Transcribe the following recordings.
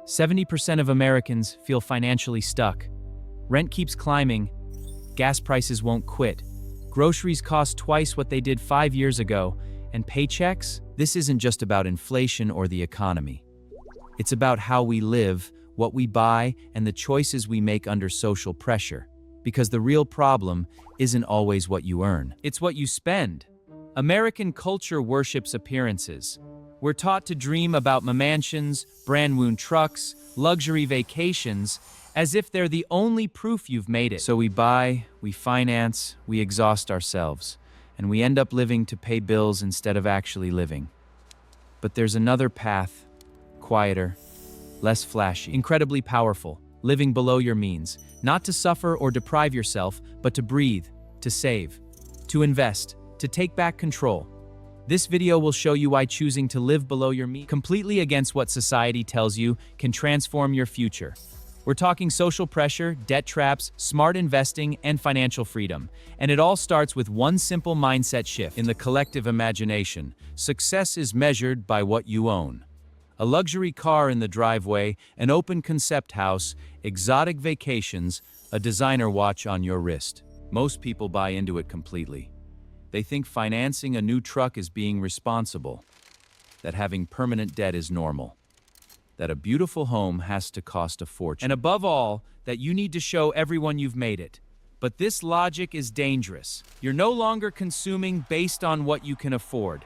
70% of Americans feel financially stuck. Rent keeps climbing, gas prices won't quit, groceries cost twice what they did 5 years ago, and paychecks? This isn't just about inflation or the economy. It's about how we live, what we buy, and the choices we make under social pressure. Because the real problem isn't always what you earn. It's what you spend. American culture worships appearances. We're taught to dream about mansions, brand-new trucks, luxury vacations, as if they're the only proof you've made it. So we buy, we finance, we exhaust ourselves, and we end up living to pay bills instead of actually living. But there's another path, quieter, less flashy, incredibly powerful, living below your means, not to suffer or deprive yourself, but to breathe, to save, to invest, to take back control. This video will show you why choosing to live below your means, completely against what society tells you, can transform your future. We're talking social pressure, debt traps, smart investing, and financial freedom. And it all starts with one simple mindset shift. In the collective imagination, success is measured by what you own. A luxury car in the driveway, an open concept house, exotic vacations, a designer watch on your wrist. Most people buy into it completely. They think financing a new truck is being responsible, that having permanent debt is normal, that a beautiful home has to cost a fortune, and above all, that you need to show everyone you've made it. But this logic is dangerous. You're no longer consuming based on what you can afford.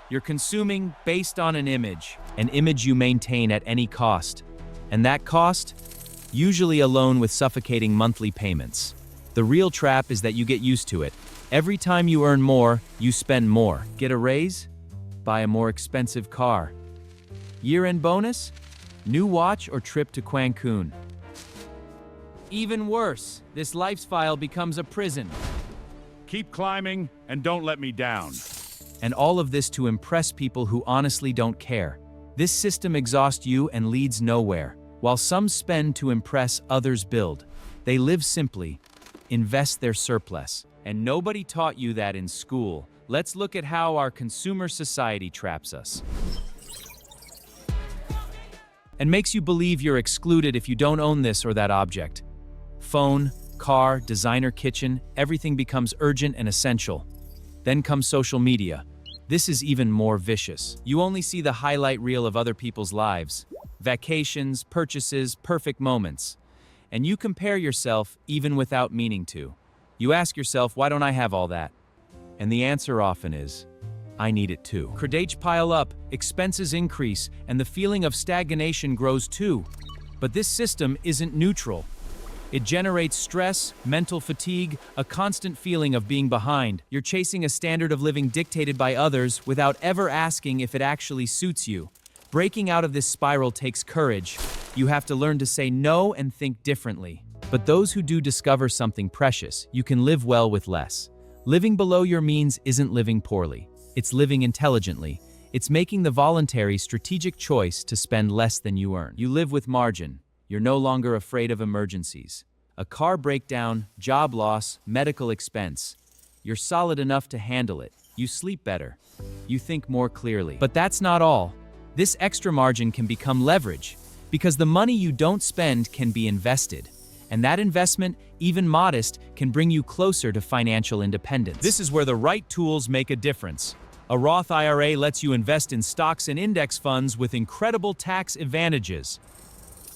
You're consuming based on an image you maintain at any cost. And that cost? Usually a loan with suffocating monthly payments. The real trap is that you get used to it. Every time you earn more, you spend more. Get a raise? Buy a more expensive car. Year-end bonus? New watch or trip to Cancun. Even worse, this lifestyle becomes a prison. Keep climbing and don't let me down. And all of this to impress people who honestly don't care. This system exhausts you and leads nowhere. While some spend to impress, others build. They live simply, invest their surplus. And nobody taught you that in school. Let's look at how our consumer society traps us. And makes you believe you're excluded if you don't own this or that object. Phone, car, designer kitchen, everything becomes urgent and essential. Then comes social media. This is even more vicious. You only see the highlight reel of other people's lives. Vacations, purchases, perfect moments. And you compare yourself even without meaning to. You ask yourself, why don't I have all that? And the answer often is, I need it too. Credits pile up, expenses increase, and the feeling of stagnation grows too. But this system isn't neutral. It generates stress, mental fatigue, a constant feeling of being behind. You're chasing a standard of living dictated by others without ever asking if it actually suits you. Breaking out of this spiral takes courage. You have to learn to say no and think differently. But those who do discover something precious, you can live well with less. Living below your means isn't living poorly. It's living intelligently. It's making the voluntary, strategic choice to spend less than you earn. You live with margin. You're no longer afraid of emergencies. A car breakdown, job loss, medical expense. You're solid enough to handle it. You sleep better. You think more clearly. But that's not all. This extra margin can become leverage, because the money you don't spend can be invested. And that investment, even modest, can bring you closer to financial independence. This is where the right tools make a difference. A Roth IRA lets you invest in stocks and index funds with incredible tax advantages.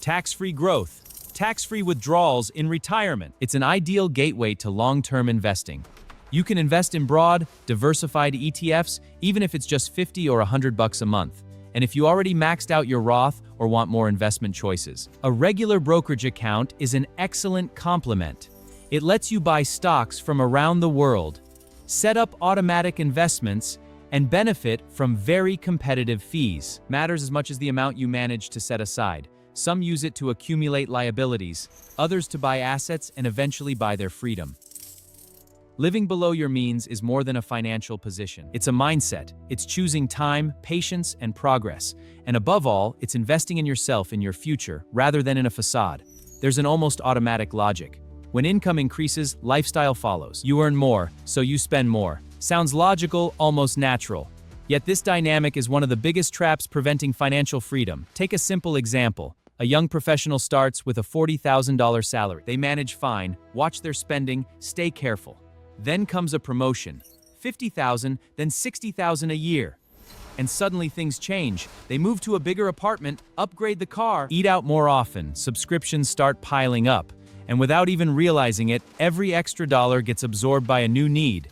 Tax-free growth, tax-free withdrawals in retirement. It's an ideal gateway to long-term investing. You can invest in broad, diversified ETFs, even if it's just $50 or $100 a month. And if you already maxed out your Roth or want more investment choices, a regular brokerage account is an excellent complement. It lets you buy stocks from around the world, set up automatic investments, and benefit from very competitive fees. Matters as much as the amount you manage to set aside. Some use it to accumulate liabilities, others to buy assets and eventually buy their freedom. Living below your means is more than a financial position. It's a mindset. It's choosing time, patience, and progress. And above all, it's investing in yourself, in your future, rather than in a facade. There's an almost automatic logic. When income increases, lifestyle follows. You earn more, so you spend more. Sounds logical, almost natural. Yet this dynamic is one of the biggest traps preventing financial freedom. Take a simple example. A young professional starts with a $40,000 salary. They manage fine, watch their spending, stay careful. Then comes a promotion. $50,000, then $60,000 a year. And suddenly things change. They move to a bigger apartment, upgrade the car, eat out more often, subscriptions start piling up. And without even realizing it, every extra dollar gets absorbed by a new need.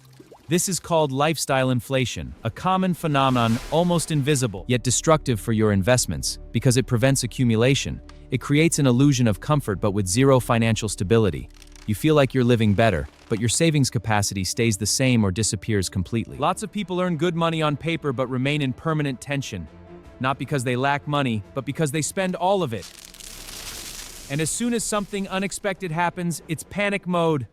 This is called lifestyle inflation, a common phenomenon almost invisible, yet destructive for your investments, because it prevents accumulation. It creates an illusion of comfort but with zero financial stability. You feel like you're living better, but your savings capacity stays the same or disappears completely. Lots of people earn good money on paper but remain in permanent tension. Not because they lack money, but because they spend all of it. And as soon as something unexpected happens, it's panic mode.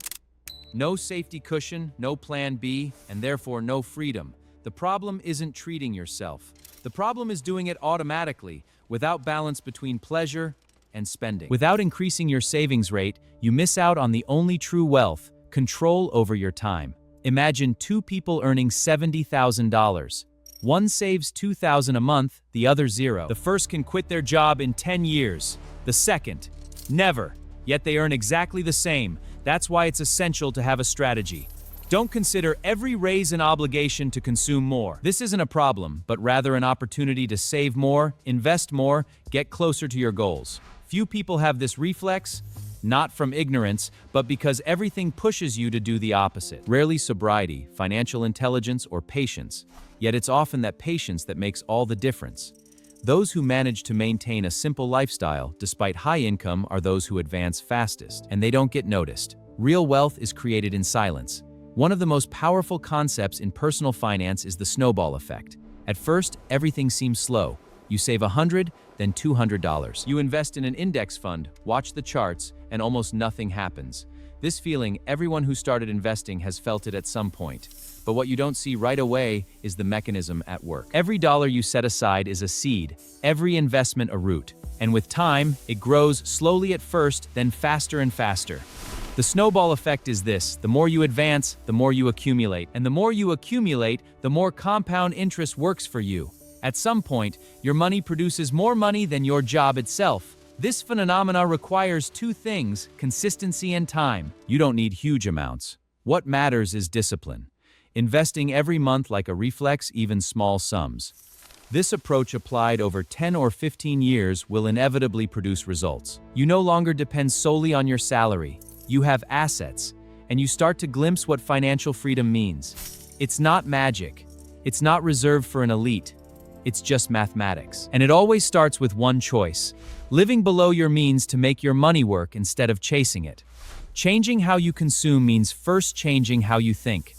No safety cushion, no plan B, and therefore no freedom. The problem isn't treating yourself. The problem is doing it automatically, without balance between pleasure and spending. Without increasing your savings rate, you miss out on the only true wealth, control over your time. Imagine two people earning $70,000. One saves $2,000 a month, the other zero. The first can quit their job in 10 years. The second, never. Yet they earn exactly the same. That's why it's essential to have a strategy. Don't consider every raise an obligation to consume more. This isn't a problem, but rather an opportunity to save more, invest more, get closer to your goals. Few people have this reflex, not from ignorance, but because everything pushes you to do the opposite. Rarely sobriety, financial intelligence, or patience. Yet it's often that patience that makes all the difference. Those who manage to maintain a simple lifestyle despite high income are those who advance fastest, and they don't get noticed. Real wealth is created in silence. One of the most powerful concepts in personal finance is the snowball effect. At first, everything seems slow. You save $100, then $200. You invest in an index fund, watch the charts, and almost nothing happens. This feeling, everyone who started investing has felt it at some point. But what you don't see right away is the mechanism at work. Every dollar you set aside is a seed, every investment a root. And with time, it grows slowly at first, then faster and faster. The snowball effect is this: the more you advance, the more you accumulate. And the more you accumulate, the more compound interest works for you. At some point, your money produces more money than your job itself. This phenomena requires two things: consistency and time. You don't need huge amounts. What matters is discipline. Investing every month like a reflex, even small sums. This approach applied over 10 or 15 years will inevitably produce results. You no longer depend solely on your salary. You have assets, and you start to glimpse what financial freedom means. It's not magic. It's not reserved for an elite. It's just mathematics. And it always starts with one choice: living below your means to make your money work instead of chasing it. Changing how you consume means first changing how you think.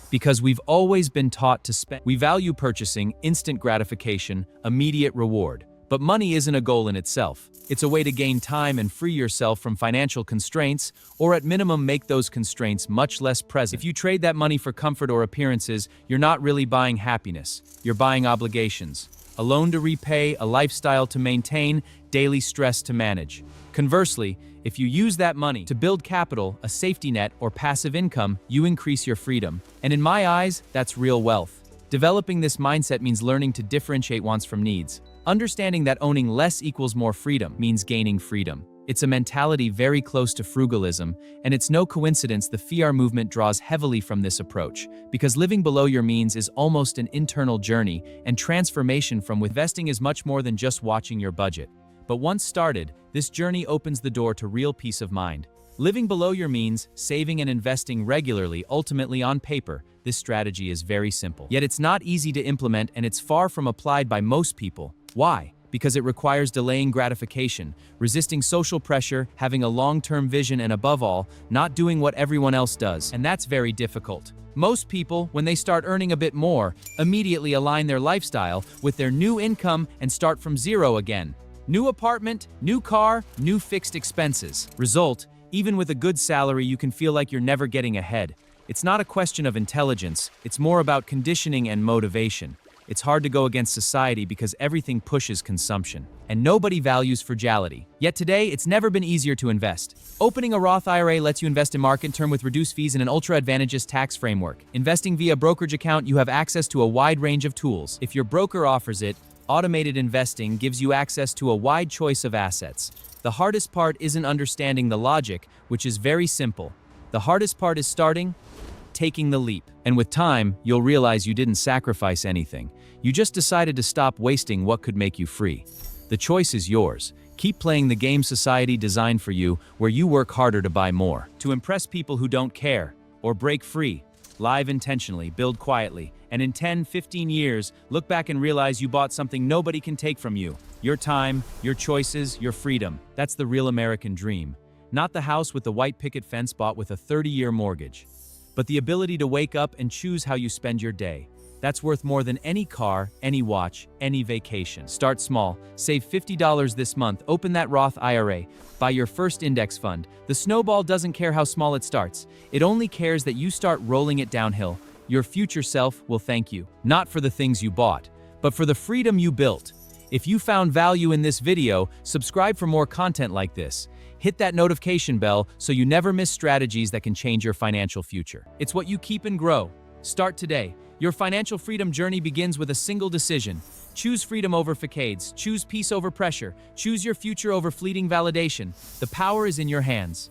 Because we've always been taught to spend. We value purchasing, instant gratification, immediate reward. But money isn't a goal in itself. It's a way to gain time and free yourself from financial constraints, or at minimum make those constraints much less present. If you trade that money for comfort or appearances, you're not really buying happiness. You're buying obligations. A loan to repay, a lifestyle to maintain, daily stress to manage. Conversely, if you use that money to build capital, a safety net, or passive income, you increase your freedom. And in my eyes, that's real wealth. Developing this mindset means learning to differentiate wants from needs. Understanding that owning less equals more freedom means gaining freedom. It's a mentality very close to frugalism, and it's no coincidence the FIAR movement draws heavily from this approach, because living below your means is almost an internal journey, and transformation from investing is much more than just watching your budget. But once started, this journey opens the door to real peace of mind. Living below your means, saving and investing regularly, ultimately on paper, this strategy is very simple. Yet it's not easy to implement, and it's far from applied by most people. Why? Because it requires delaying gratification, resisting social pressure, having a long-term vision, and above all, not doing what everyone else does. And that's very difficult. Most people, when they start earning a bit more, immediately align their lifestyle with their new income and start from zero again. New apartment, new car, new fixed expenses. Result, even with a good salary, you can feel like you're never getting ahead. It's not a question of intelligence, it's more about conditioning and motivation. It's hard to go against society because everything pushes consumption. And nobody values frugality. Yet today, it's never been easier to invest. Opening a Roth IRA lets you invest in market term with reduced fees and an ultra-advantageous tax framework. Investing via brokerage account, you have access to a wide range of tools. If your broker offers it, Automated investing gives you access to a wide choice of assets. The hardest part isn't understanding the logic, which is very simple. The hardest part is taking the leap. And with time, you'll realize you didn't sacrifice anything. You just decided to stop wasting what could make you free. The choice is yours. Keep playing the game society designed for you, where you work harder to buy more. To impress people who don't care, or break free. Live intentionally, build quietly, and in 10, 15 years, look back and realize you bought something nobody can take from you. Your time, your choices, your freedom. That's the real American dream. Not the house with the white picket fence bought with a 30-year mortgage, but the ability to wake up and choose how you spend your day. That's worth more than any car, any watch, any vacation. Start small, save $50 this month, open that Roth IRA, buy your first index fund. The snowball doesn't care how small it starts. It only cares that you start rolling it downhill. Your future self will thank you, not for the things you bought, but for the freedom you built. If you found value in this video, subscribe for more content like this. Hit that notification bell so you never miss strategies that can change your financial future. It's what you keep and grow. Start today. Your financial freedom journey begins with a single decision. Choose freedom over facades. Choose peace over pressure. Choose your future over fleeting validation. The power is in your hands.